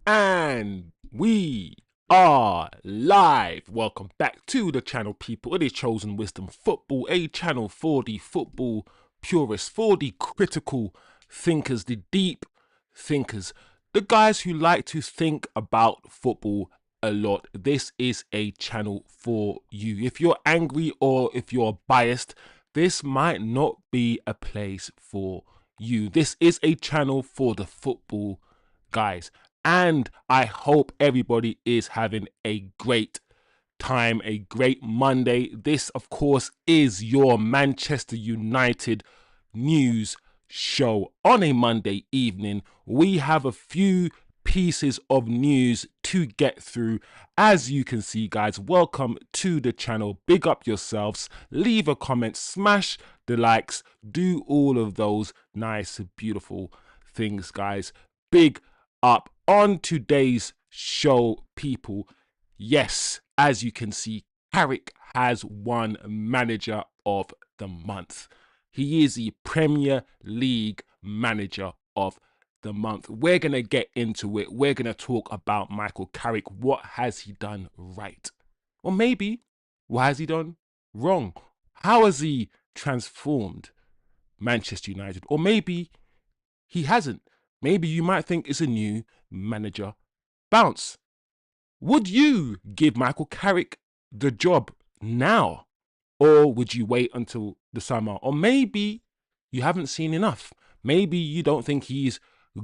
And we are live. Welcome back to the channel, people. It is Chosen Wisdom Football, a channel for the football purists, for the critical thinkers, the deep thinkers, the guys who like to think about football a lot. This is a channel for you. If you're angry or if you're biased, this might not be a place for you. This is a channel for the football guys. And I hope everybody is having a great time, a great Monday. This, of course, is your Manchester United news show on a Monday evening. We have a few pieces of news to get through. As you can see, guys, welcome to the channel. Big up yourselves. Leave a comment, smash the likes, do all of those nice, beautiful things, guys. Big up on today's show, people. Yes, as you can see, Carrick has won Manager of the Month. He is the Premier League Manager of the Month. We're going to get into it. We're going to talk about Michael Carrick. What has he done right? Or maybe, what has he done wrong? How has he transformed Manchester United? Or maybe he hasn't. Maybe you might think it's a new manager bounce. Would you give Michael Carrick the job now? Or would you wait until the summer? Or maybe you haven't seen enough. Maybe you don't think he's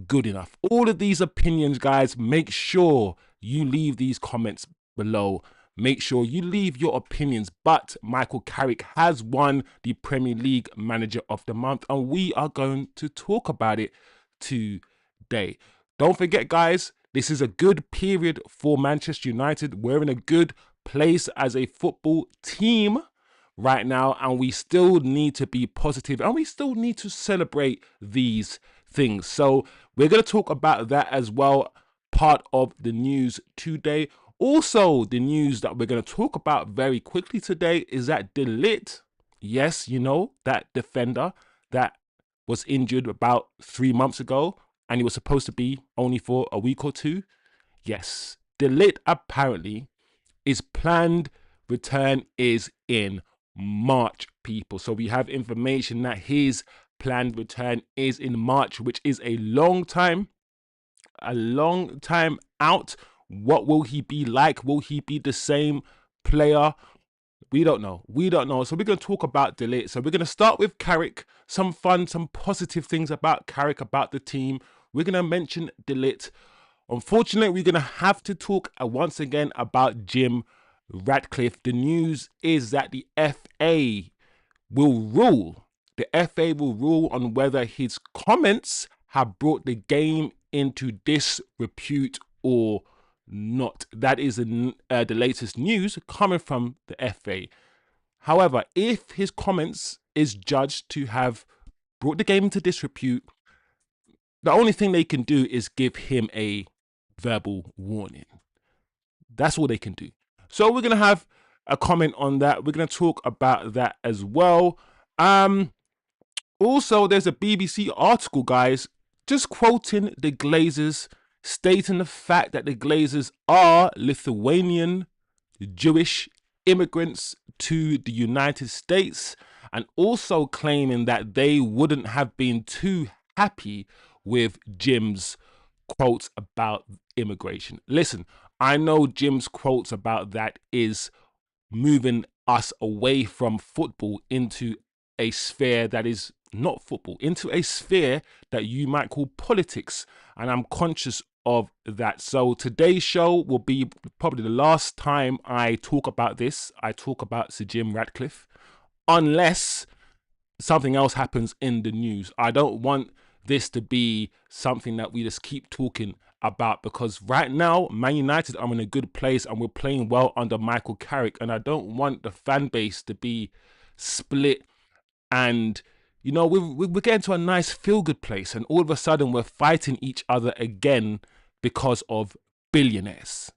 good enough. All of these opinions, guys, make sure you leave these comments below. Make sure you leave your opinions. But Michael Carrick has won the Premier League Manager of the Month, and we are going to talk about it today. Don't forget, guys, this is a good period for Manchester United. We're in a good place as a football team right now, and we still need to be positive, and we still need to celebrate these things. So we're going to talk about that as well, part of the news today. Also, the news that we're going to talk about very quickly today is that Ligt, yes, you know, that defender that was injured about 3 months ago, and he was supposed to be only for a week or two. Yes, Ligt apparently, his planned return is in March, people. So we have information that his planned return is in March, which is a long time out. What will he be like? Will he be the same player? We don't know. So we're going to talk about Ligt. So we're going to start with Carrick. Some fun, some positive things about Carrick, about the team. We're going to mention Ligt. Unfortunately, we're going to have to talk once again about Jim Ratcliffe. The news is that the FA will rule. The FA will rule on whether his comments have brought the game into disrepute or not. That is the latest news coming from the FA. However, if his comments is judged to have brought the game into disrepute, the only thing they can do is give him a verbal warning. That's all they can do. So we're going to have a comment on that. We're going to talk about that as well. Also, there's a BBC article, guys, just quoting the Glazers, stating the fact that the Glazers are Lithuanian Jewish immigrants to the United States, and also claiming that they wouldn't have been too happy with Jim's quotes about immigration. Listen, I know Jim's quotes about that is moving us away from football into a sphere that is not football, into a sphere that you might call politics, and I'm conscious of that. So today's show will be probably the last time I talk about this. I talk about Sir Jim Ratcliffe, unless something else happens in the news. I don't want this to be something that we just keep talking about, because right now Man United are in a good place and we're playing well under Michael Carrick, and I don't want the fan base to be split, and you know, we're getting to a nice feel-good place, and all of a sudden we're fighting each other again because of billionaires.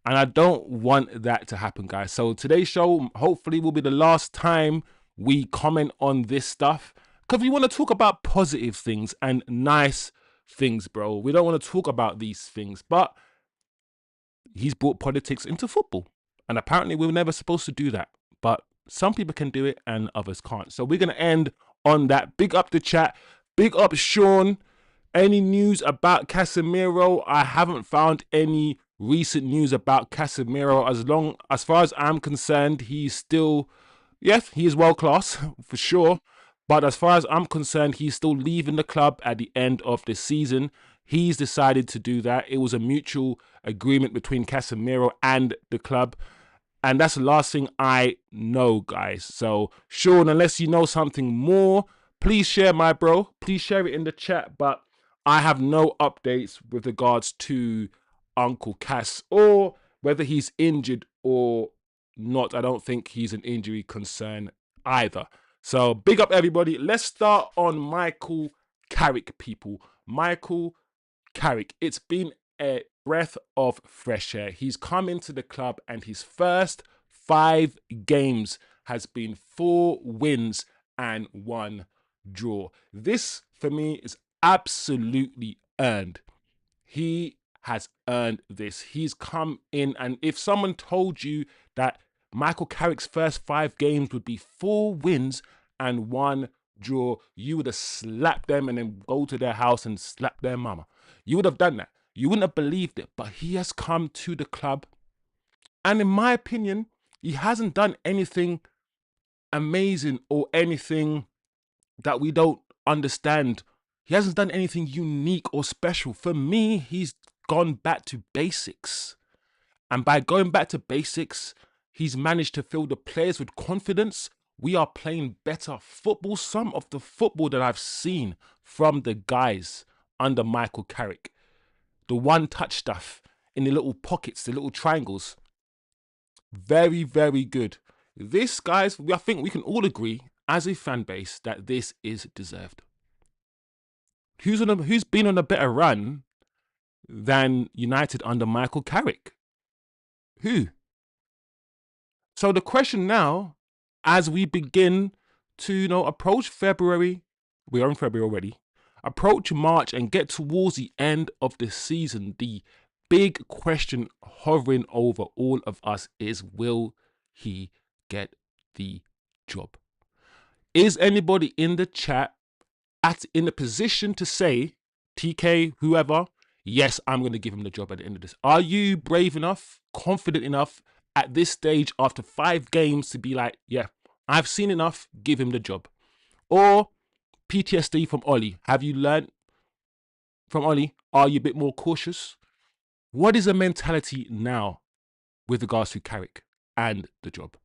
And I don't want that to happen, guys. So today's show hopefully will be the last time we comment on this stuff, because we want to talk about positive things and nice things, bro. We don't want to talk about these things. But he's brought politics into football. And apparently we were never supposed to do that. But some people can do it and others can't. So we're going to end on that. Big up the chat. Big up Sean. Any news about Casemiro? I haven't found any recent news about Casemiro. As far as I'm concerned, he's still, yes, he is world class for sure. But as far as I'm concerned, he's still leaving the club at the end of the season. He's decided to do that. It was a mutual agreement between Casemiro and the club. And that's the last thing I know, guys. So, Sean, unless you know something more, please share, my bro. Please share it in the chat. But I have no updates with regards to Uncle Cass or whether he's injured or not. I don't think he's an injury concern either. So, big up, everybody. Let's start on Michael Carrick, people. Michael Carrick. It's been a breath of fresh air. He's come into the club and his first 5 games has been 4 wins and 1 draw. This, for me, is absolutely earned. He has earned this. He's come in, and if someone told you that Michael Carrick's first 5 games would be 4 wins and 1 draw, you would have slapped them and then go to their house and slap their mama. You would have done that. You wouldn't have believed it, but he has come to the club. And in my opinion, he hasn't done anything amazing or anything that we don't understand. He hasn't done anything unique or special. For me, he's gone back to basics. And by going back to basics, he's managed to fill the players with confidence. We are playing better football. Some of the football that I've seen from the guys under Michael Carrick. The one-touch stuff in the little pockets, the little triangles. Very, very good. This, guys, I think we can all agree as a fan base that this is deserved. Who's been on a better run than United under Michael Carrick? Who? So the question now, as we begin to approach February, we are in February already, approach March and get towards the end of the season, the big question hovering over all of us is, will he get the job? Is anybody in the chat in a position to say, TK, whoever, yes, I'm going to give him the job at the end of this? Are you brave enough, confident enough at this stage after 5 games to be like, yeah, I've seen enough, give him the job? Or PTSD from Ollie. Have you learned from Ollie? Are you a bit more cautious? What is the mentality now with regards to Carrick and the job?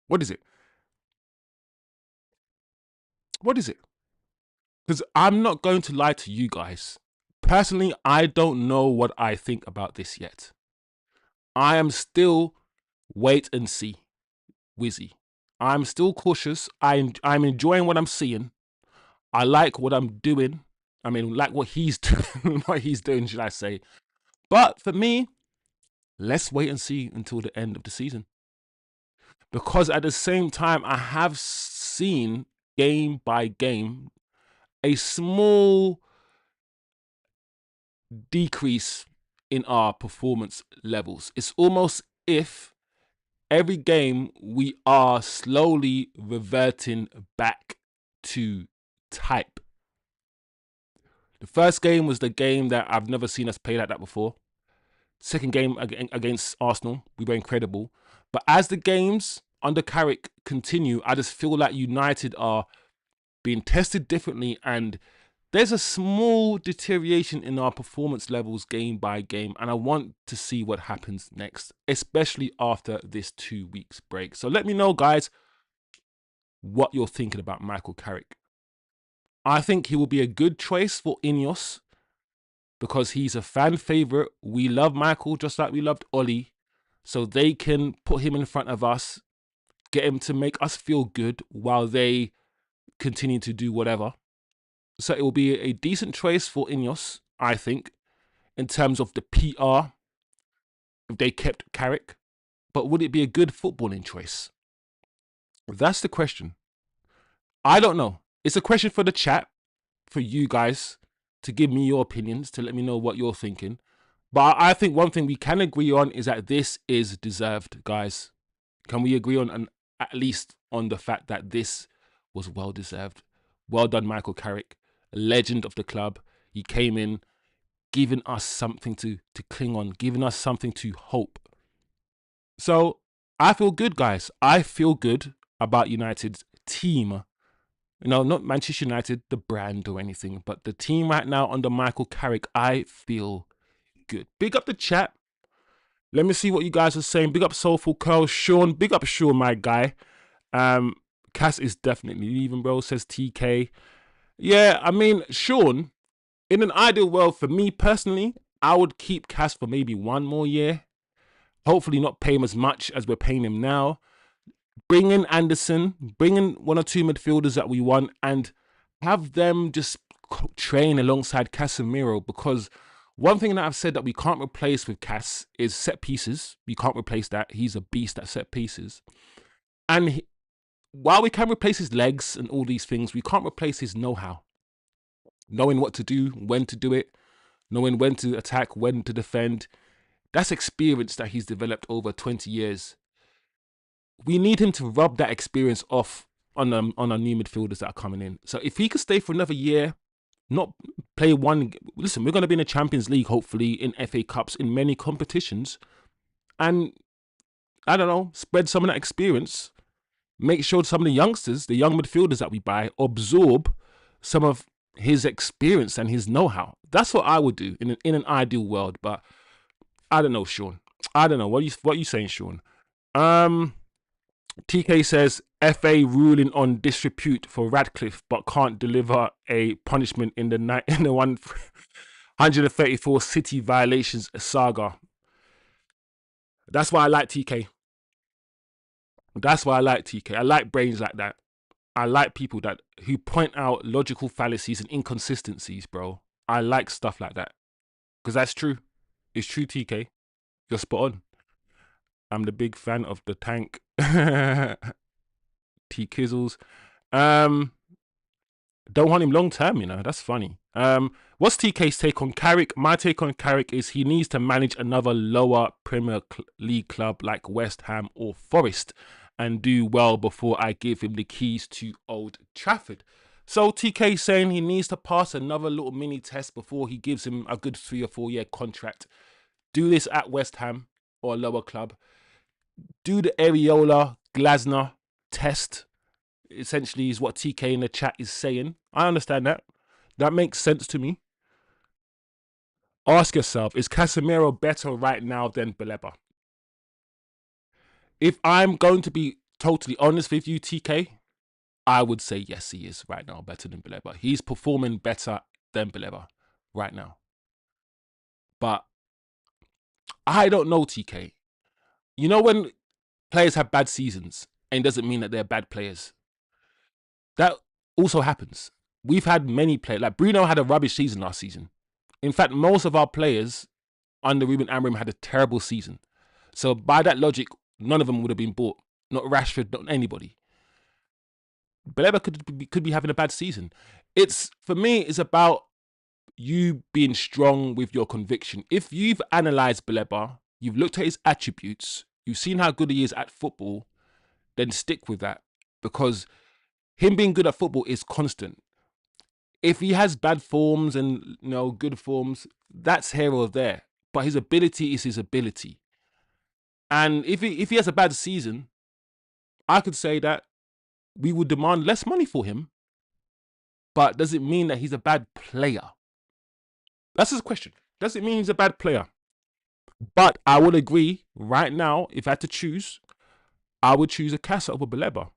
What is it? What is it? Because I'm not going to lie to you guys. Personally, I don't know what I think about this yet. I am still wait and see, Wizzy. I'm still cautious. I'm enjoying what I'm seeing. I like what I'm doing. I mean, like what he's doing, should I say. But for me, let's wait and see until the end of the season. Because at the same time, I have seen game by game a small decrease in our performance levels. It's almost if every game we are slowly reverting back to type. The first game was the game that I've never seen us play like that before. Second game against Arsenal, we were incredible. But as the games under Carrick continue, I just feel like United are being tested differently, and there's a small deterioration in our performance levels game by game, and I want to see what happens next, especially after this 2 weeks break. So let me know, guys, what you're thinking about Michael Carrick. I think he will be a good choice for Ineos because he's a fan favourite. We love Michael just like we loved Ollie, so they can put him in front of us, get him to make us feel good while they continue to do whatever. So it will be a decent choice for Ineos, I think, in terms of the PR, if they kept Carrick. But would it be a good footballing choice? That's the question. I don't know. It's a question for the chat, for you guys, to give me your opinions, to let me know what you're thinking. But I think one thing we can agree on is that this is deserved, guys. Can we agree on at least on the fact that this was well deserved? Well done, Michael Carrick, a legend of the club. He came in, giving us something to cling on, giving us something to hope. So I feel good, guys. I feel good about United's team. You know, not Manchester United, the brand or anything, but the team right now under Michael Carrick, I feel good. Big up the chat. Let me see what you guys are saying. Big up Soulful Curl. Sean, big up Sean, my guy. Cass is definitely leaving, bro, says TK. Yeah, I mean, Sean, in an ideal world, for me personally, I would keep Cass for maybe 1 more year. Hopefully not pay him as much as we're paying him now. Bring in Anderson, bring in 1 or 2 midfielders that we want, and have them just train alongside Casemiro, because one thing that I've said that we can't replace with Cass is set pieces. We can't replace that. He's a beast at set pieces. And while we can replace his legs and all these things, we can't replace his know-how. Knowing what to do, when to do it, knowing when to attack, when to defend. That's experience that he's developed over 20 years. We need him to rub that experience off on our new midfielders that are coming in. So if he could stay for another year, not play one... Listen, we're going to be in the Champions League, hopefully, in FA Cups, in many competitions. And, I don't know, spread some of that experience. Make sure some of the youngsters, the young midfielders that we buy, absorb some of his experience and his know-how. That's what I would do in an ideal world. But I don't know, Sean. I don't know. What are you saying, Sean? TK says FA ruling on disrepute for Ratcliffe, but can't deliver a punishment in the 134 City violations saga. That's why I like TK. That's why I like TK. I like brains like that. I like people who point out logical fallacies and inconsistencies, bro. I like stuff like that. Because that's true. It's true, TK. You're spot on. I'm the big fan of the tank. T Kizzles. Don't want him long term, you know. That's funny. What's TK's take on Carrick? My take on Carrick is he needs to manage another lower Premier League club like West Ham or Forest and do well before I give him the keys to Old Trafford. So TK saying he needs to pass another little mini test before he gives him a good 3 or 4 year contract. Do this at West Ham or a lower club. Do the Areola Glasner test. Essentially is what TK in the chat is saying. I understand that. That makes sense to me. Ask yourself, is Casemiro better right now than Baleba? If I'm going to be totally honest with you, TK, I would say yes, he is right now better than Baleba. He's performing better than Baleba right now. But I don't know, TK. You know when players have bad seasons, and it doesn't mean that they're bad players. That also happens. We've had many players, like Bruno had a rubbish season last season. In fact, most of our players under Ruben Amorim had a terrible season. So by that logic, none of them would have been bought. Not Rashford, not anybody. Baleba could be having a bad season. For me, it's about you being strong with your conviction. If you've analysed Baleba, you've looked at his attributes, you've seen how good he is at football, then stick with that. Because him being good at football is constant. If he has bad forms and good forms, that's here or there. But his ability is his ability. And if he has a bad season, I could say that we would demand less money for him. But does it mean that he's a bad player? That's his question. Does it mean he's a bad player? But I would agree, right now, if I had to choose, I would choose a Cass over Baleba.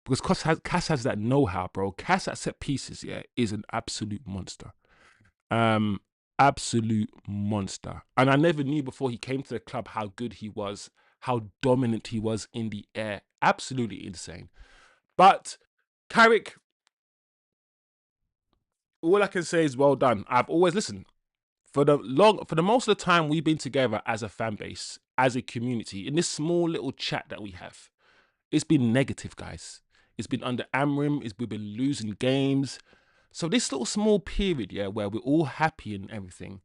Because Cass has that know-how, bro. Cass at set pieces, yeah, is an absolute monster. Absolute monster. And I never knew before he came to the club how good he was, how dominant he was in the air. Absolutely insane. But Carrick, all I can say is well done. I've always listened. For the most of the time we've been together as a fan base, as a community, in this small little chat that we have, it's been negative, guys. It's been under Amorim. We've been losing games. So this little small period, yeah, where we're all happy and everything,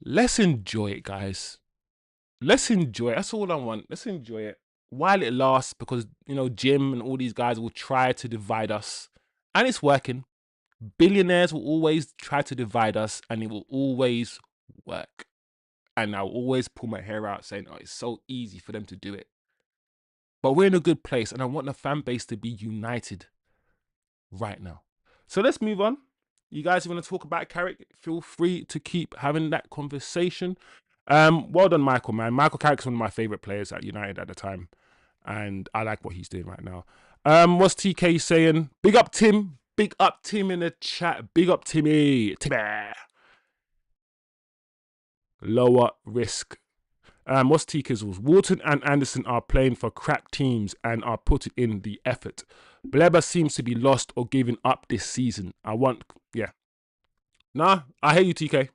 let's enjoy it, guys. Let's enjoy it. That's all I want. Let's enjoy it while it lasts, because Jim and all these guys will try to divide us, and it's working. Billionaires will always try to divide us, and it will always work. And I'll always pull my hair out saying, "Oh, it's so easy for them to do it." But we're in a good place, and I want the fan base to be united right now. So let's move on. You guys want to talk about Carrick? Feel free to keep having that conversation. Well done, Michael, man. Michael Carrick's one of my favorite players at United at the time, and I like what he's doing right now. What's TK saying? Big up Tim. Big up Tim in the chat. Big up Timmy. Timmy. Lower risk. What's T Kizzles? Wharton and Anderson are playing for crap teams and are putting in the effort. Bleber seems to be lost or giving up this season. Yeah. Nah, I hear you, TK.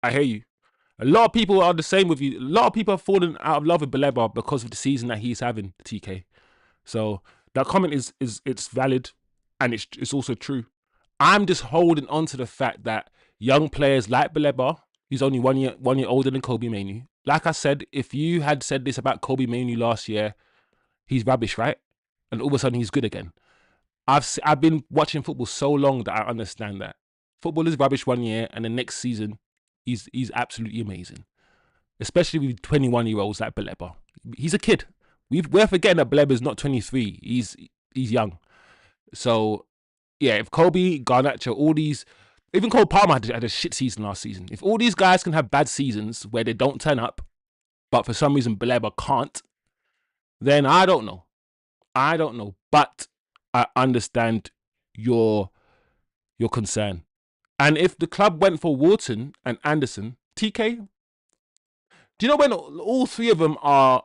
I hear you. A lot of people are the same with you. A lot of people have fallen out of love with Bleber because of the season that he's having, TK. So that comment is it's valid, and it's also true. I'm just holding on to the fact that young players like Bleber, he's only one year older than Kobe Mainoo. Like I said, if you had said this about Kobe Mainoo last year, he's rubbish, right? And all of a sudden he's good again. I've been watching football so long that I understand that football is rubbish one year, and the next season he's absolutely amazing. Especially with 21-year-olds like Bleber. He's a kid. We're forgetting that Bleber's not 23. He's young. So yeah, if Kobe, Garnacho, all these, even Cole Palmer had a shit season last season. If all these guys can have bad seasons where they don't turn up, but for some reason Bleber can't, then I don't know. But I understand your concern. And if the club went for Wharton and Anderson, TK, do you know when all three of them are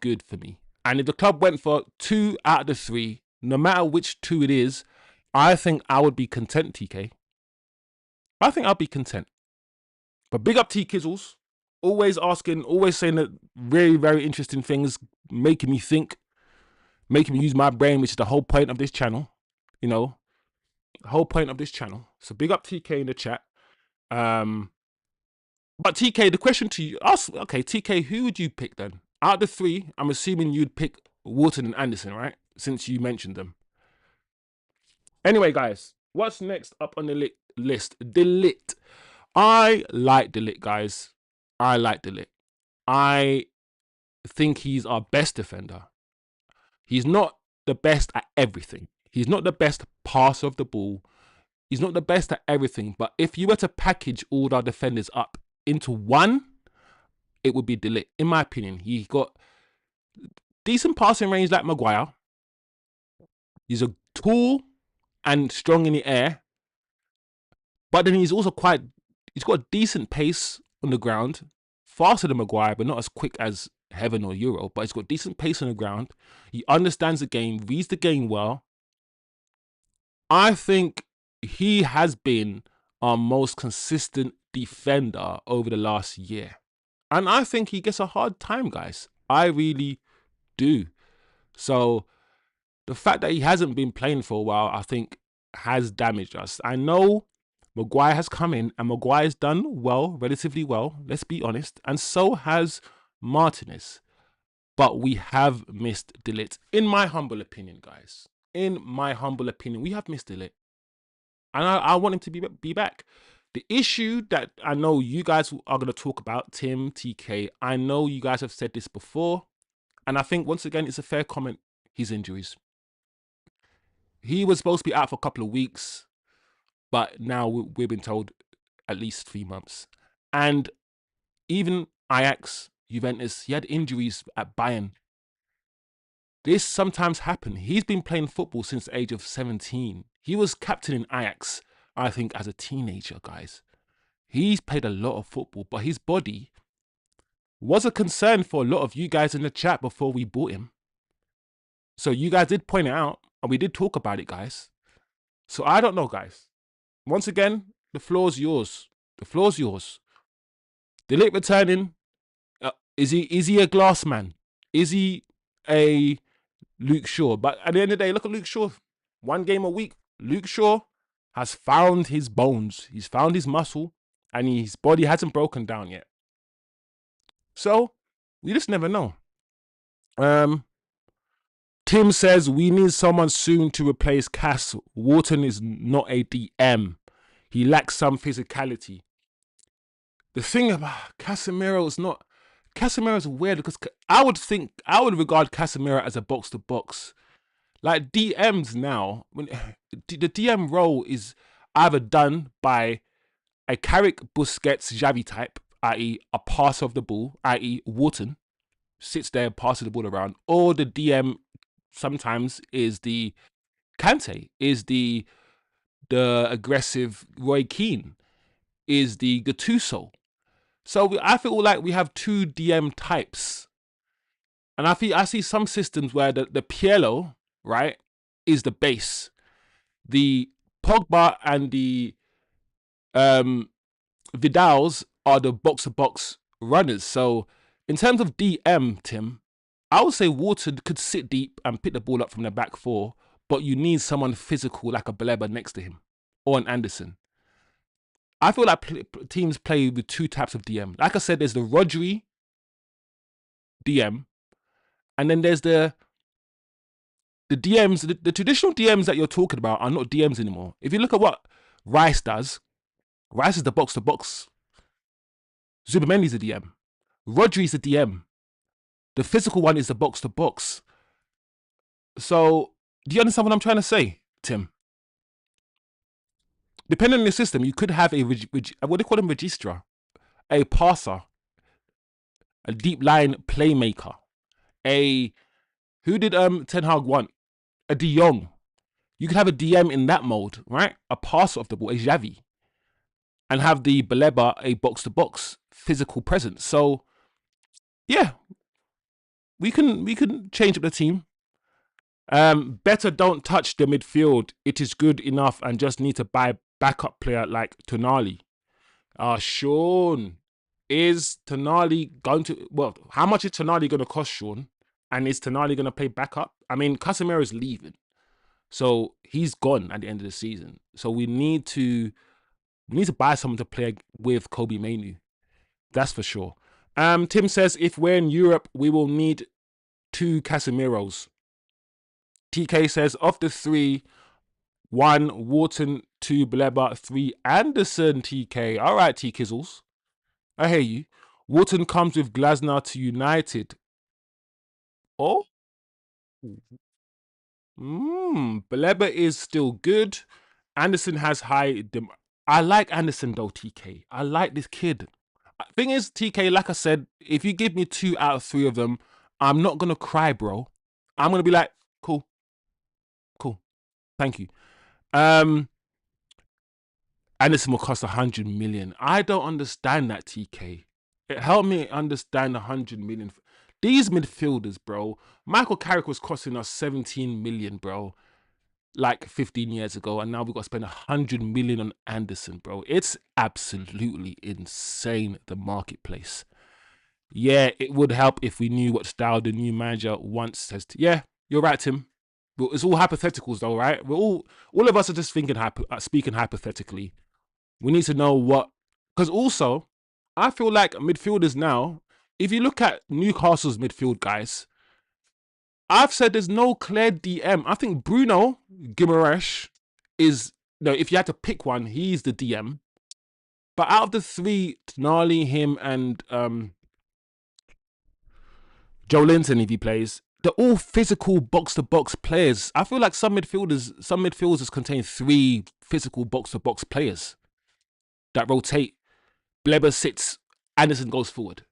good for me? And if the club went for 2 out of the 3, no matter which 2 it is, I think I would be content, TK. I think I'll be content. But big up T Kizzles. Always asking, always saying that very, very interesting things, making me think, making me use my brain, which is the whole point of this channel. The whole point of this channel. So big up TK in the chat. But TK, the question to you, okay, TK, who would you pick then? Out of the 3, I'm assuming you'd pick Wharton and Anderson, right? Since you mentioned them. Anyway, guys, what's next up on the list? The Ligt. I like the Ligt, guys. I like the Ligt. I think he's our best defender. He's not the best at everything. He's not the best passer of the ball. He's not the best at everything. But if you were to package all our defenders up into one, it would be De Ligt. In my opinion, he got decent passing range like Maguire. He's a tall and strong in the air, but then he's got a decent pace on the ground, faster than Maguire, but not as quick as Heaven or Euro. But he's got decent pace on the ground. He understands the game, reads the game well. I think he has been our most consistent defender over the last year. And I think he gets a hard time, guys. I really do. So the fact that he hasn't been playing for a while, I think, has damaged us. I know Maguire has come in, and Maguire's done well, relatively well, let's be honest. And so has Martinez. But we have missed De Ligt. In my humble opinion, guys. In my humble opinion, we have missed De Ligt. And I want him to be back. The issue that I know you guys are going to talk about, Tim, TK, I know you guys have said this before. And I think, once again, it's a fair comment, his injuries. He was supposed to be out for a couple of weeks, but now we've been told at least 3 months. And even Ajax, Juventus, he had injuries at Bayern. This sometimes happens. He's been playing football since the age of 17. He was captain in Ajax, I think, as a teenager, guys. He's played a lot of football, but his body was a concern for a lot of you guys in the chat before we bought him. So you guys did point it out, and we did talk about it, guys. So I don't know, guys. Once again, the floor's yours. The floor's yours. De Ligt returning. Is he a glass man? Is he a Luke Shaw? But at the end of the day, look at Luke Shaw. 1 game a week. Luke Shaw has found his bones. He's found his muscle, and his body hasn't broken down yet. So we just never know. Tim says we need someone soon to replace Cass. Wharton is not a DM. He lacks some physicality. The thing about Casemiro is not. Casemiro is weird because I would regard Casemiro as a box to box. Like DMs now, when the DM role is either done by a Carrick, Busquets, Xavi type, i.e. a passer of the ball, i.e. Wharton, sits there passing the ball around, or the DM sometimes is the Kante, is the aggressive Roy Keane, is the Gattuso. So I feel like we have two DM types. And I see some systems where the Pielo, right, is the base. The Pogba and the Vidals are the box to box runners. So in terms of DM, Tim, I would say Wharton could sit deep and pick the ball up from the back four, but you need someone physical like a Baleba next to him or an Anderson. I feel like teams play with two types of DM. Like I said, there's the Rodri DM, and then there's the DMs. The traditional DMs that you're talking about are not DMs anymore. If you look at what Rice does, Rice is the box to box. Zubamendi's a DM. Rodri's a DM. The physical one is the box to box. So, do you understand what I'm trying to say, Tim? Depending on your system, you could have a what do you call them, registra, a passer, a deep line playmaker, who did Ten Hag want? A De Jong. You could have a DM in that mode, right? A passer of the ball, a Xavi, and have the Baleba a box to box physical presence. So, yeah, we can change up the team. Better don't touch the midfield. It is good enough and just need to buy backup player like Tonali. Sean, is Tonali going to... Well, how much is Tonali going to cost, Sean? And is Tonali going to play backup? I mean, Casemiro is leaving. So he's gone at the end of the season. So we need to buy someone to play with Kobe Mainoo. That's for sure. Tim says, if we're in Europe, we will need 2 Casemiros. TK says, of the 3, 1 Wharton, 2 Baleba, 3 Anderson. TK. All right, T Kizzles. I hear you. Wharton comes with Glasner to United. Oh. Baleba is still good. Anderson has high... I like Anderson though, TK. I like this kid. Thing is, TK, like I said, if you give me 2 out of 3 of them, I'm not going to cry, bro. I'm going to be like, cool. Thank you. Anderson will cost 100 million. I don't understand that, TK. It helped me understand 100 million. These midfielders, bro. Michael Carrick was costing us 17 million, bro, like 15 years ago, and now we've got to spend 100 million on Anderson, bro. It's absolutely insane, the marketplace. Yeah, it would help if we knew what style the new manager wants us to. Yeah, you're right, Tim. But it's all hypotheticals, though, right? We're all of us are just thinking, speaking hypothetically. We need to know what, because also, I feel like midfielders now, if you look at Newcastle's midfield, guys, I've said there's no clear DM. I think Bruno Guimaraes is, if you had to pick one, he's the DM. But out of the 3, Tonali, him, and Joe Linton, if he plays, they're all physical box-to-box players. I feel like some midfielders contain 3 physical box-to-box players that rotate. Baleba sits, Anderson goes forward.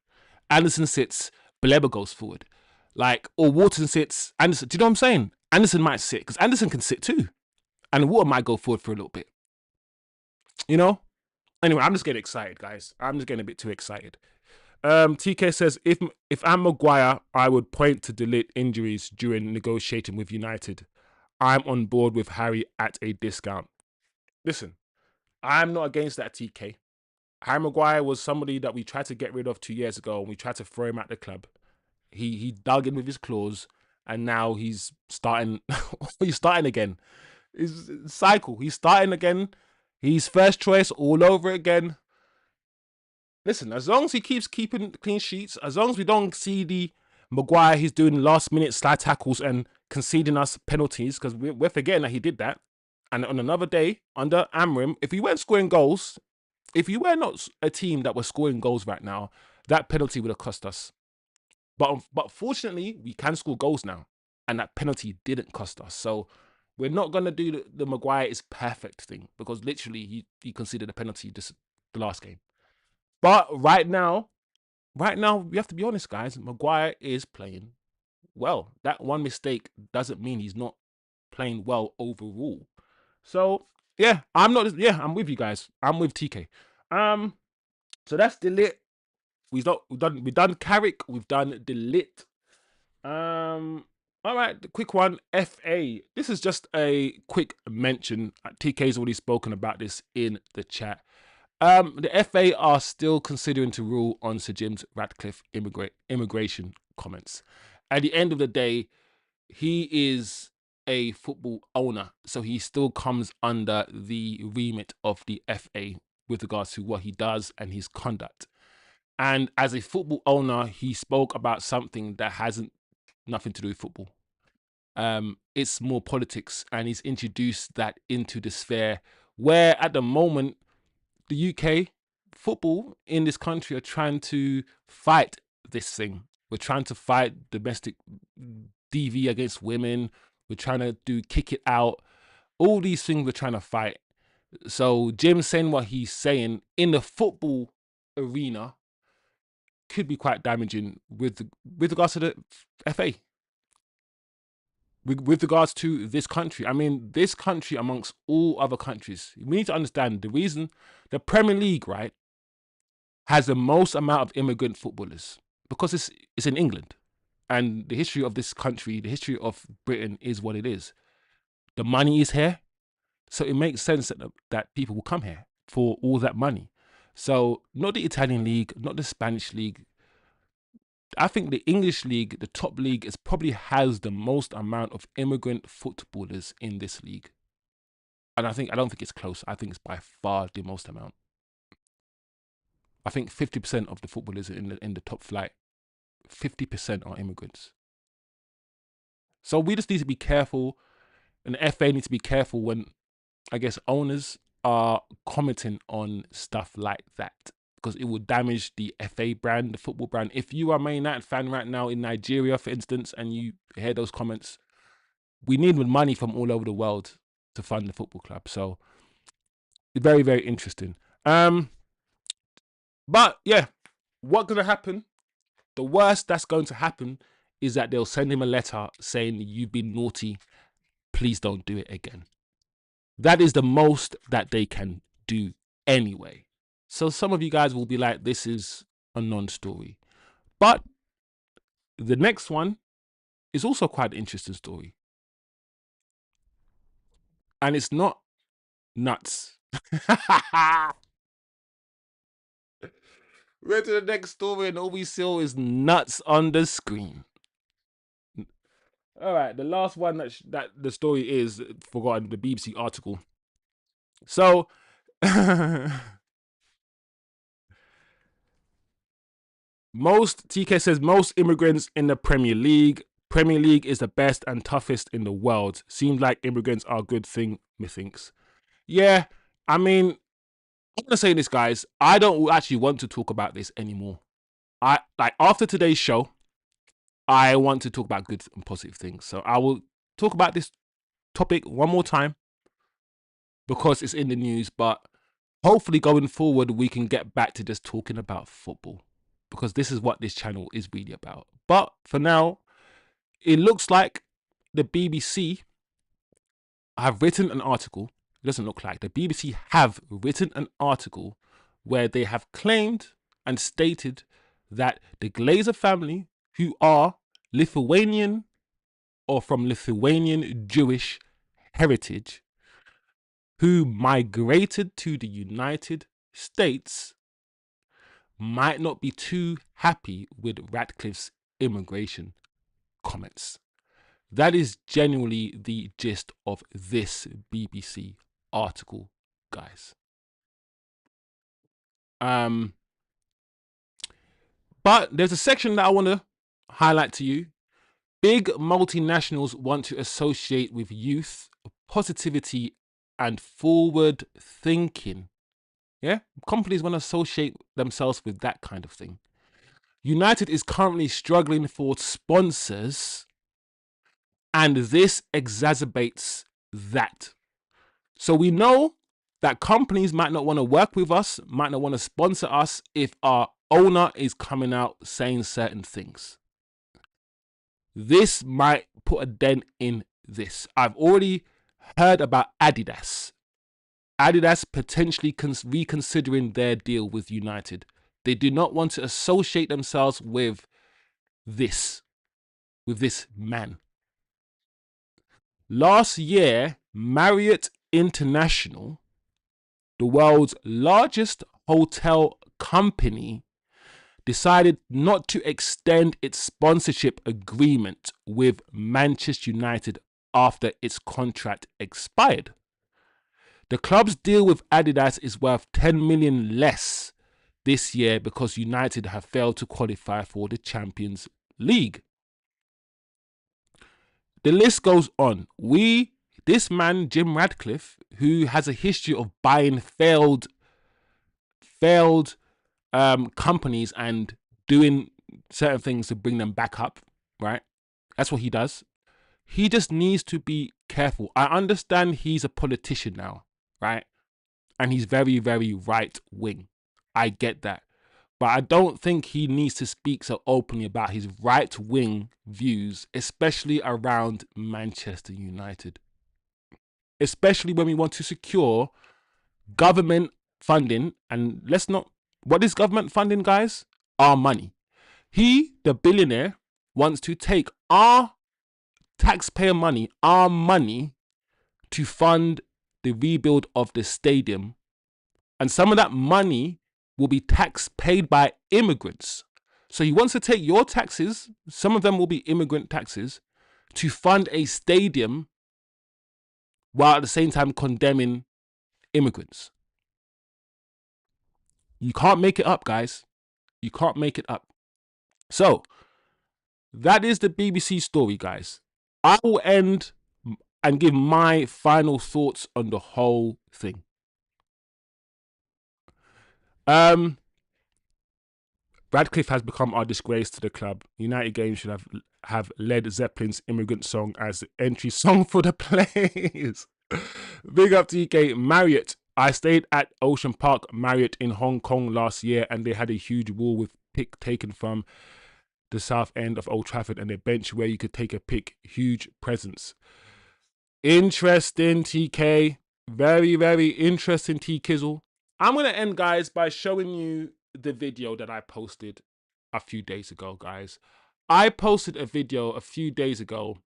Anderson sits, Baleba goes forward. Or Wharton sits, Anderson. Do you know what I'm saying? Anderson might sit, because Anderson can sit too. And Wharton might go forward for a little bit. You know? Anyway, I'm just getting excited, guys. I'm just getting a bit too excited. TK says, if I'm Maguire, I would point to delete injuries during negotiating with United. I'm on board with Harry at a discount. Listen, I'm not against that, TK. Harry Maguire was somebody that we tried to get rid of 2 years ago, and we tried to throw him at the club. He dug in with his claws, and now he's starting. He's starting again. His cycle. He's starting again. He's first choice all over again. listen, as long as he keeps keeping clean sheets, as long as we don't see the Maguire he's doing last minute slide tackles and conceding us penalties, because we're forgetting that he did that. And on another day under Amrim, if we weren't scoring goals, if you were not a team that was scoring goals right now, that penalty would have cost us. But fortunately, we can score goals now, and that penalty didn't cost us. So we're not gonna do the Maguire is perfect thing, because literally he conceded a penalty just the last game. But right now, we have to be honest, guys. Maguire is playing well. That one mistake doesn't mean he's not playing well overall. So yeah, I'm not. Yeah, I'm with you guys. I'm with TK. So that's the lit. We've done Carrick. We've done the lit. All right, the quick one. FA. This is just a quick mention. TK's already spoken about this in the chat. The FA are still considering to rule on Sir Jim Ratcliffe immigration comments. At the end of the day, he is a football owner, so he still comes under the remit of the FA with regards to what he does and his conduct. And as a football owner, he spoke about something that hasn't nothing to do with football. It's more politics, and he's introduced that into the sphere where, at the moment, the UK football in this country are trying to fight this thing. We're trying to fight domestic DV against women. We're trying to do kick it out. All these things we're trying to fight. So Jim saying what he's saying in the football arena could be quite damaging with regards to the FA. With regards to this country, I mean, this country amongst all other countries, we need to understand the reason the Premier League, right, has the most amount of immigrant footballers because it's in England, and the history of this country, the history of Britain is what it is. The money is here, so it makes sense that people will come here for all that money. So not the Italian league, not the Spanish league. I think the English league, the top league, is probably has the most amount of immigrant footballers in this league. And I don't think it's close. I think it's by far the most amount. I think 50% of the footballers in the top flight, 50% are immigrants. So we just need to be careful, and the FA needs to be careful when, I guess, owners are commenting on stuff like that, because it will damage the FA brand, the football brand. If you are a Man United fan right now in Nigeria, for instance, and you hear those comments, we need money from all over the world to fund the football club. So very, very interesting. But yeah, what's gonna happen? The worst that's going to happen is that they'll send him a letter saying you've been naughty. Please don't do it again. That is the most that they can do anyway. So some of you guys will be like, this is a non-story. But the next one is also quite an interesting story. And it's not nuts. We're to the next story, and all we saw is nuts on the screen. All right, the last one that the story is forgotten, the BBC article. So most TK says most immigrants in the Premier League. Premier League is the best and toughest in the world. Seems like immigrants are a good thing, methinks. Yeah, I mean, I'm gonna say this, guys. I don't actually want to talk about this anymore. I like after today's show, I want to talk about good and positive things. So I will talk about this topic one more time because it's in the news, but hopefully going forward we can get back to just talking about football, because this is what this channel is really about. But for now, it looks like the BBC have written an article. It doesn't look like the BBC have written an article where they have claimed and stated that the Glazer family, who are Lithuanian or from Lithuanian Jewish heritage, who migrated to the United States, might not be too happy with Ratcliffe's immigration comments. That is genuinely the gist of this BBC article, guys. But there's a section that I want to highlight to you. Big multinationals want to associate with youth, positivity, and forward thinking. Yeah, companies want to associate themselves with that kind of thing. United is currently struggling for sponsors, and this exacerbates that. So we know that companies might not want to work with us, might not want to sponsor us if our owner is coming out saying certain things. This might put a dent in this. I've already heard about Adidas. Adidas potentially reconsidering their deal with United. They do not want to associate themselves with this man. Last year, Marriott International, the world's largest hotel company, decided not to extend its sponsorship agreement with Manchester United after its contract expired. The club's deal with Adidas is worth 10 million less this year because United have failed to qualify for the Champions League. The list goes on. This man, Jim Ratcliffe, who has a history of buying failed companies and doing certain things to bring them back up, right? That's what he does. He just needs to be careful. I understand he's a politician now, right? And he's very, very right wing. I get that. But I don't think he needs to speak so openly about his right wing views, especially around Manchester United. Especially when we want to secure government funding. And what is government funding, guys? Our money. He, the billionaire, wants to take our taxpayer money, our money, to fund the rebuild of the stadium. And some of that money will be tax paid by immigrants. So he wants to take your taxes, some of them will be immigrant taxes, to fund a stadium while at the same time condemning immigrants. You can't make it up, guys. You can't make it up. So that is the BBC story, guys. I will end and give my final thoughts on the whole thing. Radcliffe has become our disgrace to the club. United Games should have Led Zeppelin's Immigrant Song as the entry song for the players. Big up to UK. Marriott. I stayed at Ocean Park Marriott in Hong Kong last year, and they had a huge wall with pic taken from the south end of Old Trafford and a bench where you could take a pic. Huge presence. Interesting, TK. Very, very interesting, T Kizzle. I'm going to end, guys, by showing you the video that I posted a few days ago, guys. I posted a video a few days ago,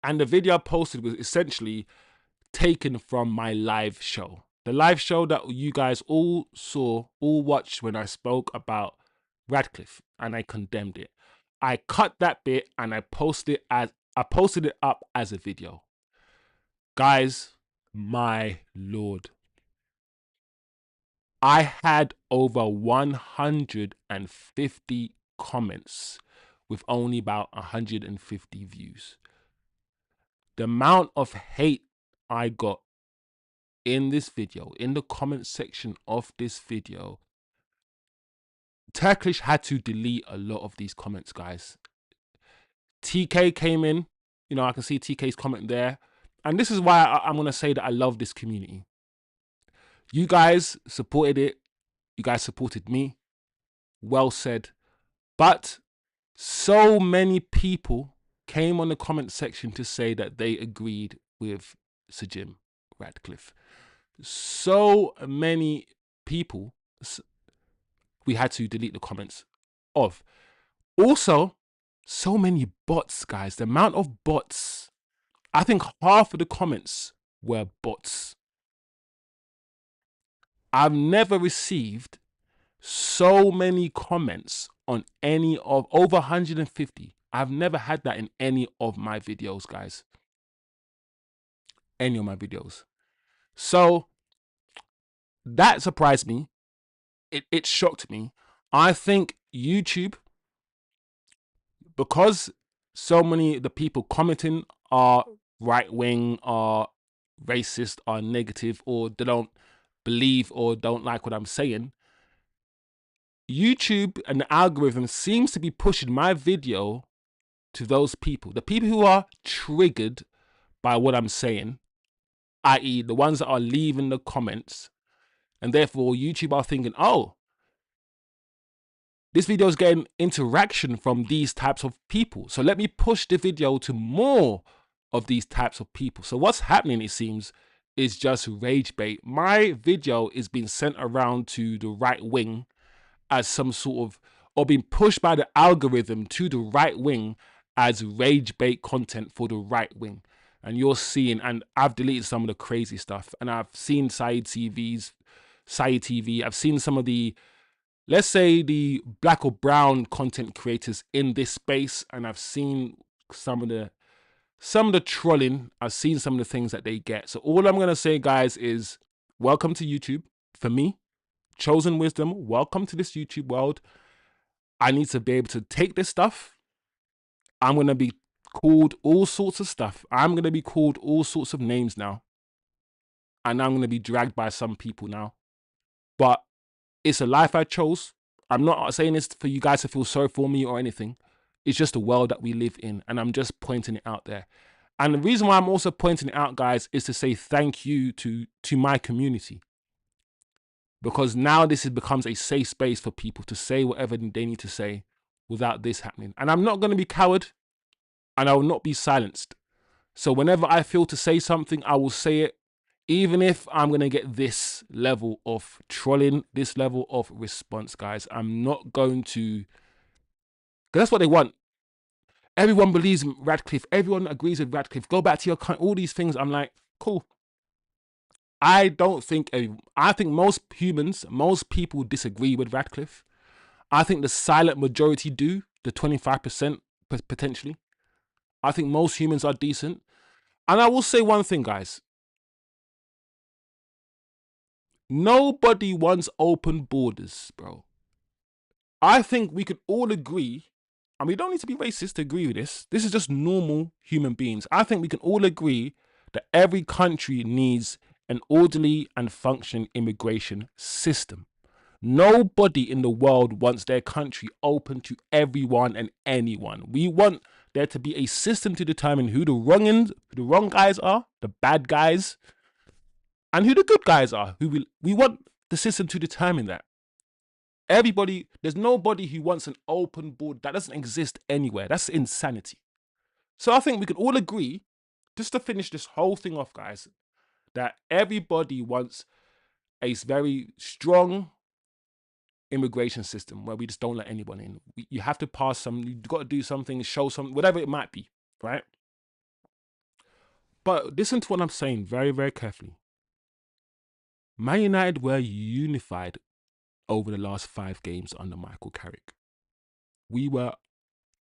and the video I posted was essentially taken from my live show. The live show that you guys all watched when I spoke about Radcliffe, and I condemned it. I cut that bit and I posted it up as a video. Guys, my lord. I had over 150 comments with only about 150 views. The amount of hate I got in this video, in the comment section of this video, Turkish had to delete a lot of these comments, guys. TK came in, I can see TK's comment there. And this is why I'm going to say that I love this community. You guys supported it. You guys supported me. Well said. But so many people came on the comment section to say that they agreed with Sir Jim Ratcliffe. So many people we had to delete the comments of. Also, so many bots, guys. The amount of bots, I think half of the comments were bots. I've never received so many comments on any of over 150. I've never had that in any of my videos, guys. Any of my videos. So that surprised me. It shocked me. I think YouTube, because so many of the people commenting are right wing, are racist, are negative, or they don't believe or don't like what I'm saying, YouTube and the algorithm seems to be pushing my video to those people. The people who are triggered by what I'm saying, i.e. the ones that are leaving the comments, and therefore YouTube are thinking, oh, this video is getting interaction from these types of people, so let me push the video to more of these types of people. So what's happening, it seems, is just rage bait. My video is being sent around to the right wing as some sort of, or being pushed by the algorithm to the right wing as rage bait content for the right wing. And you're seeing, and I've deleted some of the crazy stuff, and I've seen Saeed TV, I've seen some of the, let's say, the black or brown content creators in this space, and I've seen some of the trolling. I've seen some of the things that they get. So all I'm gonna say, guys, is welcome to YouTube. For me, Chosen Wisdom, welcome to this YouTube world. I need to be able to take this stuff. I'm gonna be called all sorts of stuff. I'm gonna be called all sorts of names now, and I'm gonna be dragged by some people now. But it's a life I chose. I'm not saying this for you guys to feel sorry for me or anything. It's just the world that we live in, and I'm just pointing it out there. And the reason why I'm also pointing it out, guys, is to say thank you to my community. Because now this becomes a safe space for people to say whatever they need to say without this happening. And I'm not going to be coward, and I will not be silenced. So whenever I feel to say something, I will say it, even if I'm going to get this level of trolling, this level of response, guys. I'm not going to, because that's what they want. Everyone believes in Ratcliffe. Everyone agrees with Ratcliffe. Go back to your country. All these things. I'm like, cool. I think most humans, most people disagree with Ratcliffe. I think the silent majority do, the 25% potentially. I think most humans are decent. And I will say one thing, guys. Nobody wants open borders, bro. I think we could all agree, and we don't need to be racist to agree with this. This is just normal human beings. I think we can all agree that every country needs an orderly and functioning immigration system. Nobody in the world wants their country open to everyone and anyone. We want there to be a system to determine who the wrong guys are, the bad guys, and who the good guys are. We want the system to determine that. Everybody, there's nobody who wants an open board. That doesn't exist anywhere. That's insanity. So I think we can all agree, just to finish this whole thing off, guys, that everybody wants a very strong immigration system where we just don't let anyone in. You have to pass some, you've got to do something, show something, whatever it might be, right? But listen to what I'm saying very, very carefully. Man United were unified over the last 5 games under Michael Carrick. We were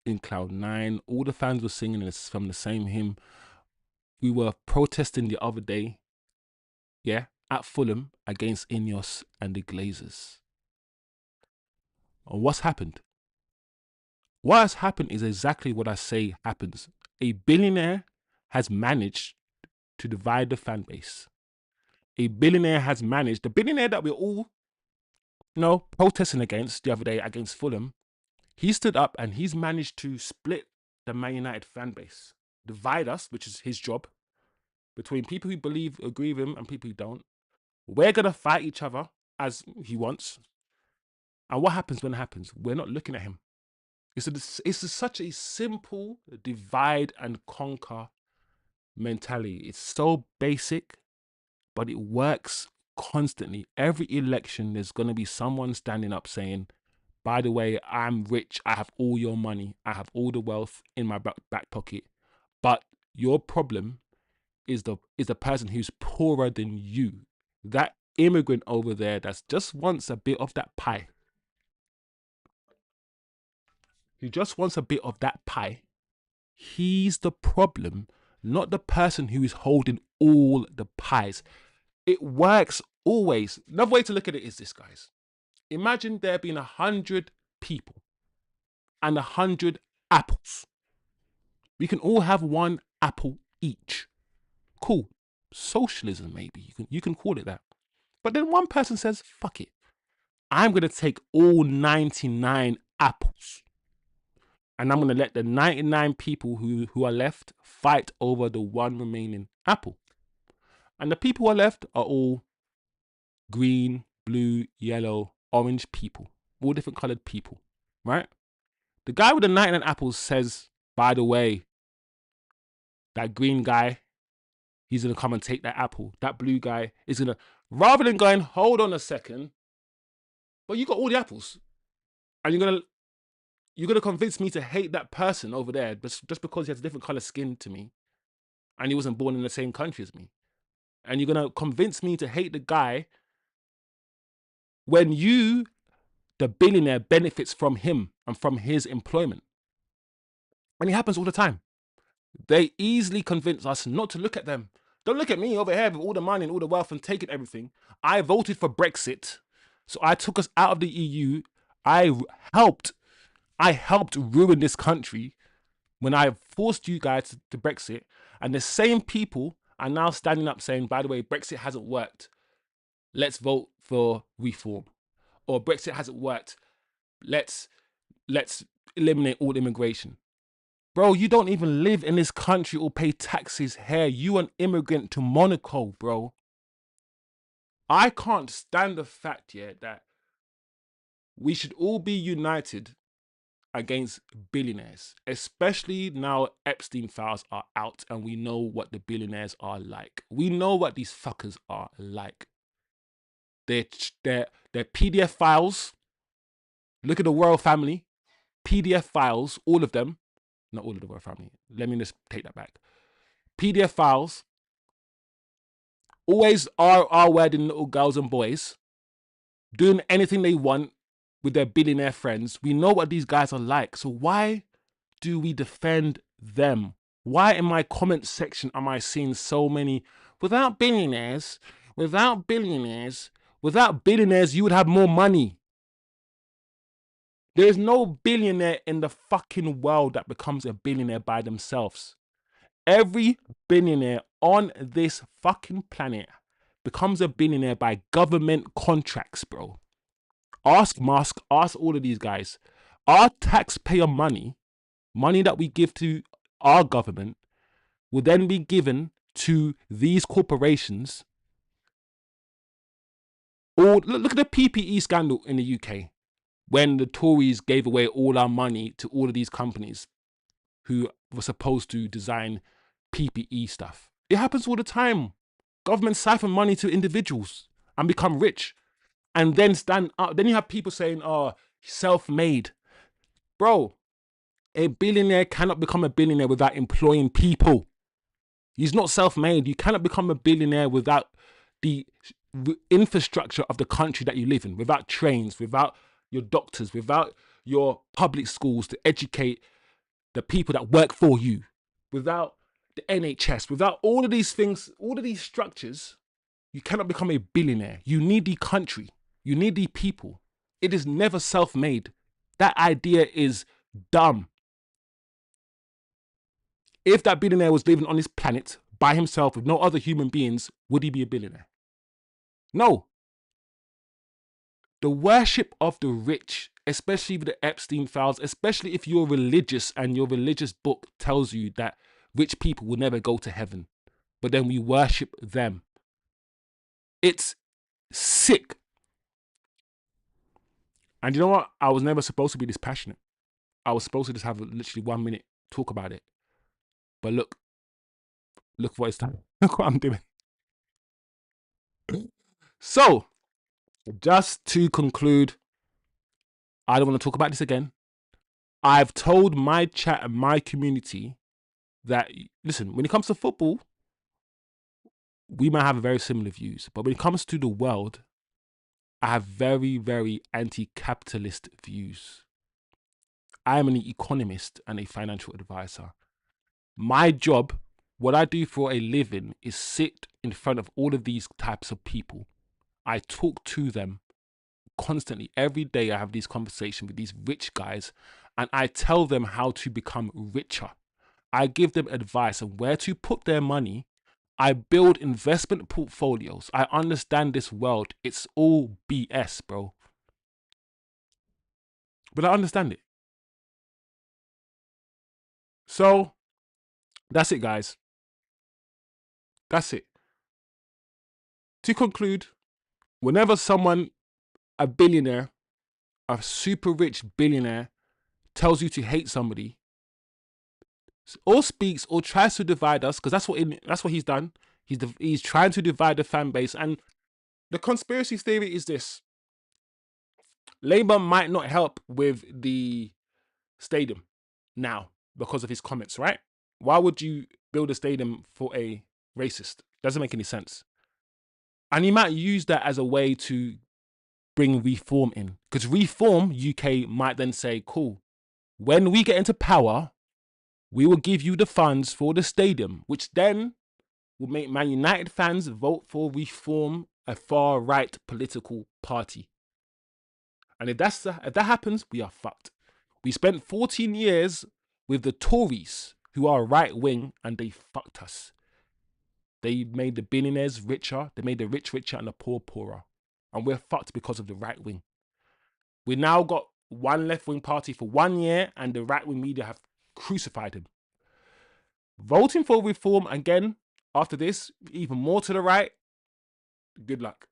in cloud 9. All the fans were singing from the same hymn. We were protesting the other day, at Fulham against Ineos and the Glazers. And what's happened? What has happened is exactly what I say happens. A billionaire has managed to divide the fan base. A billionaire has managed, the billionaire that we're all, protesting against the other day against Fulham, he stood up and he's managed to split the Man United fan base, divide us, which is his job, between people who agree with him and people who don't. We're going to fight each other as he wants. And what happens when it happens? We're not looking at him. It's such a simple divide and conquer mentality. It's so basic, but it works constantly. Every election, there's going to be someone standing up saying, by the way, I'm rich. I have all your money. I have all the wealth in my back pocket. But your problem is the person who's poorer than you. That immigrant over there that just wants a bit of that pie. Who just wants a bit of that pie. He's the problem, not the person who is holding all the pies. It works always. Another way to look at it is this, guys. Imagine there being 100 people and 100 apples. We can all have one apple each. Cool. Socialism, maybe. You can call it that. But then one person says, fuck it. I'm going to take all 99 apples and I'm going to let the 99 people who are left fight over the one remaining apple. And the people who are left are all green, blue, yellow, orange people. All different colored people, right? The guy with the 99 apples says, by the way, that green guy, he's going to come and take that apple. That blue guy is going to, rather than going, hold on a second, but you got all the apples. And you're gonna convince me to hate that person over there just because he has a different color skin to me and he wasn't born in the same country as me. And you're gonna convince me to hate the guy when you, the billionaire, benefits from him and from his employment. And it happens all the time. They easily convince us not to look at them. Don't look at me over here with all the money and all the wealth and taking everything. I voted for Brexit, so I took us out of the EU. I helped ruin this country when I forced you guys to Brexit, and the same people are now standing up saying, by the way, Brexit hasn't worked. Let's vote for reform. Or Brexit hasn't worked. Let's eliminate all immigration. Bro, you don't even live in this country or pay taxes here. You an immigrant to Monaco, bro. I can't stand the fact, that we should all be united against billionaires, especially now Epstein files are out and we know what the billionaires are like. We know what these fuckers are like. Their PDF files. Look at the royal family. PDF files, all of them. Not all of the royal family. Let me just take that back. PDF files always are wedding little girls and boys doing anything they want with their billionaire friends. We know what these guys are like. So why do we defend them? Why in my comment section am I seeing so many, without billionaires, you would have more money. There's no billionaire in the fucking world that becomes a billionaire by themselves. Every billionaire on this fucking planet becomes a billionaire by government contracts, bro. Ask Musk, ask all of these guys. Our taxpayer money that we give to our government will then be given to these corporations. Or look at the PPE scandal in the UK when the Tories gave away all our money to all of these companies who were supposed to design PPE stuff. It happens all the time. Governments siphon money to individuals and become rich and then stand up. Then you have people saying, oh, self-made. Bro, a billionaire cannot become a billionaire without employing people. He's not self-made. You cannot become a billionaire without the infrastructure of the country that you live in, without trains, without your doctors, without your public schools to educate the people that work for you, without the NHS, without all of these things, all of these structures, you cannot become a billionaire. You need the country. You need the people. It is never self-made. That idea is dumb. If that billionaire was living on this planet by himself with no other human beings, would he be a billionaire? No. The worship of the rich, especially with the Epstein files, especially if you're religious and your religious book tells you that rich people will never go to heaven, but then we worship them. It's sick. And you know what? I was never supposed to be this passionate. I was supposed to just have literally 1 minute talk about it. But look what it's done. Look what I'm doing. So, just to conclude, I don't want to talk about this again. I've told my chat and my community that, listen, when it comes to football, we might have very similar views. But when it comes to the world, I have very, very anti-capitalist views. I am an economist and a financial advisor. My job, what I do for a living, is sit in front of all of these types of people. I talk to them constantly, every day I have these conversations with these rich guys, and I tell them how to become richer. I give them advice on where to put their money. I build investment portfolios. I understand this world. It's all BS, bro. But I understand it. So that's it, guys. That's it. To conclude, whenever someone, a billionaire, a super rich billionaire, tells you to hate somebody, or speaks or tries to divide us, because that's what he's done. He's trying to divide the fan base. And the conspiracy theory is this: Labour might not help with the stadium now because of his comments, right? Why would you build a stadium for a racist? Doesn't make any sense. And he might use that as a way to bring reform in, because reform UK might then say, cool, when we get into power, we will give you the funds for the stadium, which then will make Man United fans vote for Reform, a far-right political party. And if that happens, we are fucked. We spent 14 years with the Tories, who are right-wing, and they fucked us. They made the billionaires richer, they made the rich richer and the poor poorer. And we're fucked because of the right-wing. We now got one left-wing party for 1 year, and the right-wing media have crucified him. Voting for Reform again after this, even more to the right, good luck.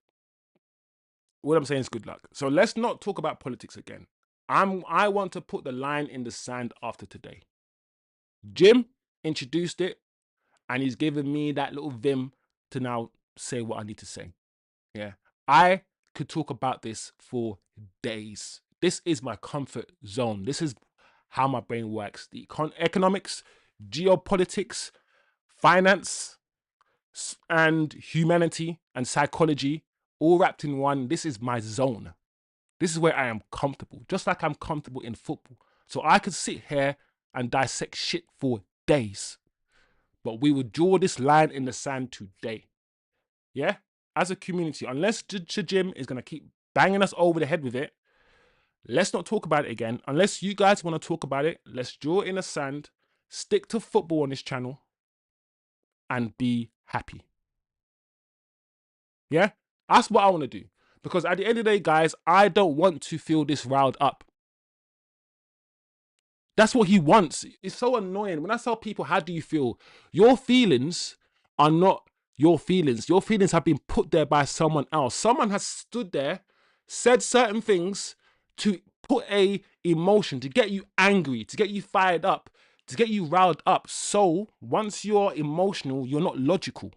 What I'm saying is good luck. So let's not talk about politics again. I want to put the line in the sand after today. Jim introduced it, and he's given me that little vim to now say what I need to say. Yeah, I could talk about this for days. This is my comfort zone. This is how my brain works. The economics, geopolitics, finance, and humanity and psychology all wrapped in one. This is my zone. This is where I am comfortable, just like I'm comfortable in football. So I could sit here and dissect shit for days. But we will draw this line in the sand today. Yeah? As a community, unless Sir Jim is going to keep banging us over the head with it, let's not talk about it again. Unless you guys want to talk about it, let's draw it in the sand, stick to football on this channel, and be happy. Yeah? That's what I want to do. Because at the end of the day, guys, I don't want to feel this riled up. That's what he wants. It's so annoying. When I tell people, how do you feel? Your feelings are not your feelings. Your feelings have been put there by someone else. Someone has stood there, said certain things to put a emotion, to get you angry, to get you fired up, to get you riled up. So once you're emotional, you're not logical.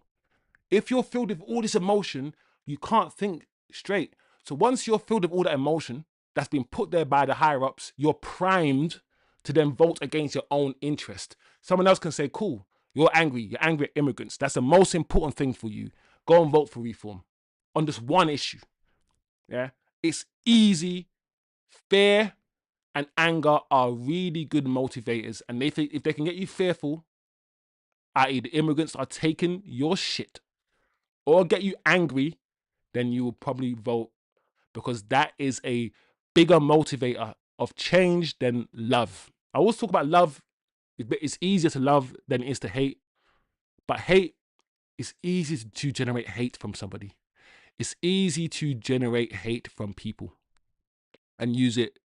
If you're filled with all this emotion, you can't think straight. So once you're filled with all that emotion that's been put there by the higher ups, you're primed to then vote against your own interest. Someone else can say, cool, you're angry at immigrants. That's the most important thing for you. Go and vote for reform on this one issue. Yeah, it's easy. Fear and anger are really good motivators. And if they can get you fearful, i.e. the immigrants are taking your shit, or get you angry, then you will probably vote, because that is a bigger motivator of change than love. I always talk about love. It's easier to love than it is to hate. But hate, it's easy to generate hate from somebody. It's easy to generate hate from people and use it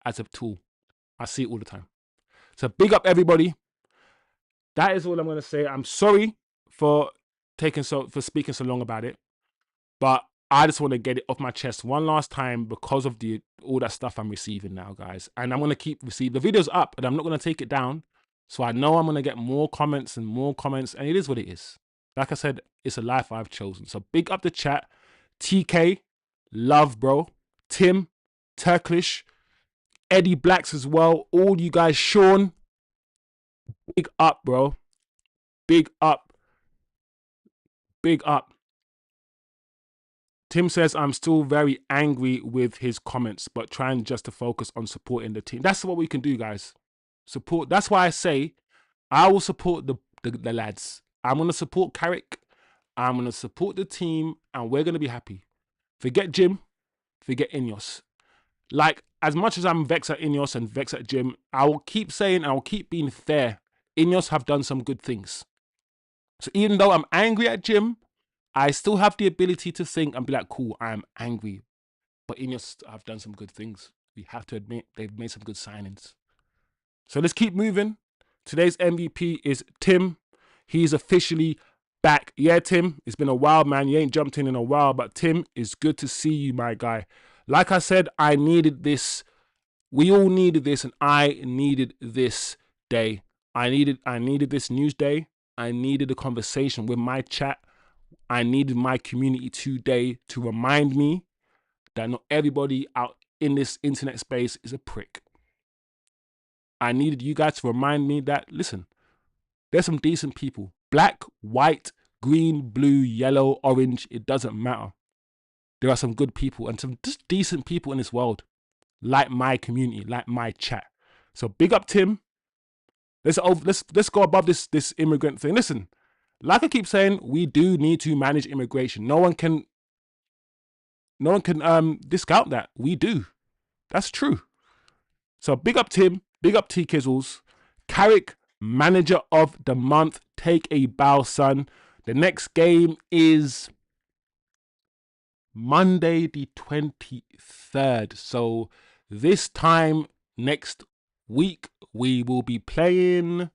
as a tool. I see it all the time. So big up everybody. That is all I'm going to say. I'm sorry for speaking so long about it, but I just want to get it off my chest one last time because of all that stuff I'm receiving now, guys. And I'm going to keep receiving. The video's up, and I'm not going to take it down. So I know I'm going to get more comments, and it is what it is. Like I said, it's a life I've chosen. So big up the chat. TK, love, bro. Tim, Turkish, Eddie Blacks as well. All you guys, Sean, big up, bro. Big up. Big up. Tim says, I'm still very angry with his comments, but trying just to focus on supporting the team. That's what we can do, guys. Support. That's why I say I will support the lads. I'm going to support Carrick. I'm going to support the team, and we're going to be happy. Forget Jim. forget Ineos. Like, as much as I'm vexed at Ineos and vexed at Jim, I will keep saying, I will keep being fair. Ineos have done some good things. So even though I'm angry at Jim, I still have the ability to think and be like, cool, I'm angry. But Ineos have done some good things. We have to admit, they've made some good signings. So let's keep moving. Today's MVP is Tim. He's officially back. Yeah, Tim, it's been a while, man. You ain't jumped in a while, but Tim, it's good to see you, my guy. Like I said, I needed this. We all needed this, and I needed this day. I needed this news day. I needed a conversation with my chat. I needed my community today to remind me that not everybody out in this internet space is a prick. I needed you guys to remind me that, listen, there's some decent people. Black, white, green, blue, yellow, orange, it doesn't matter. There are some good people and some just decent people in this world, like my community, like my chat. So big up Tim. Let's go above this immigrant thing. Listen, like I keep saying, we do need to manage immigration. No one can discount that. We do. That's true. So big up Tim, big up T Kizzles. Carrick, manager of the month. Take a bow, son. The next game is Monday the 23rd. So this time next week, we will be playing,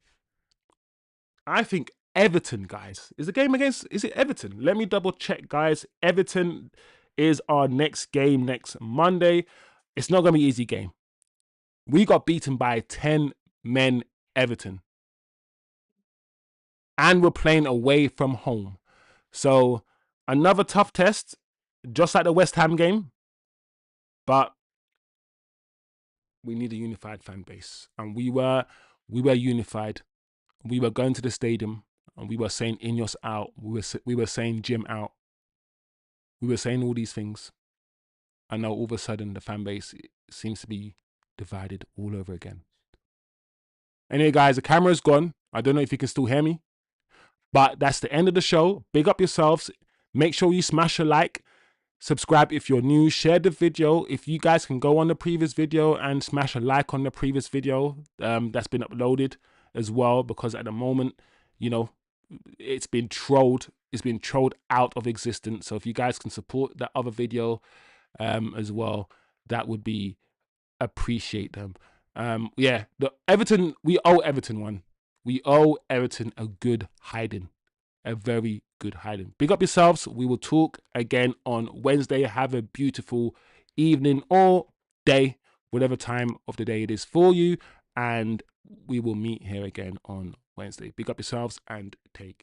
I think, Everton, guys. Is it Everton? Let me double check, guys. Everton is our next game next Monday. It's not going to be an easy game. We got beaten by 10 men, Everton. And we're playing away from home. So another tough test, just like the West Ham game. But we need a unified fan base. And we were unified. We were going to the stadium and we were saying Ineos out. We were saying Jim out. We were saying all these things. And now all of a sudden the fan base seems to be divided all over again. Anyway, guys, the camera's gone. I don't know if you can still hear me. But that's the end of the show. Big up yourselves. Make sure you smash a like. Subscribe if you're new. Share the video. If you guys can go on the previous video and smash a like on the previous video that's been uploaded as well. Because at the moment, you know, it's been trolled. It's been trolled out of existence. So if you guys can support that other video as well, that would be appreciate them. Yeah, the Everton, we owe Everton one. We owe Everton a good hiding. A very good hiding. Big up yourselves. We will talk again on Wednesday. Have a beautiful evening or day, whatever time of the day it is for you. And we will meet here again on Wednesday. Big up yourselves and take care.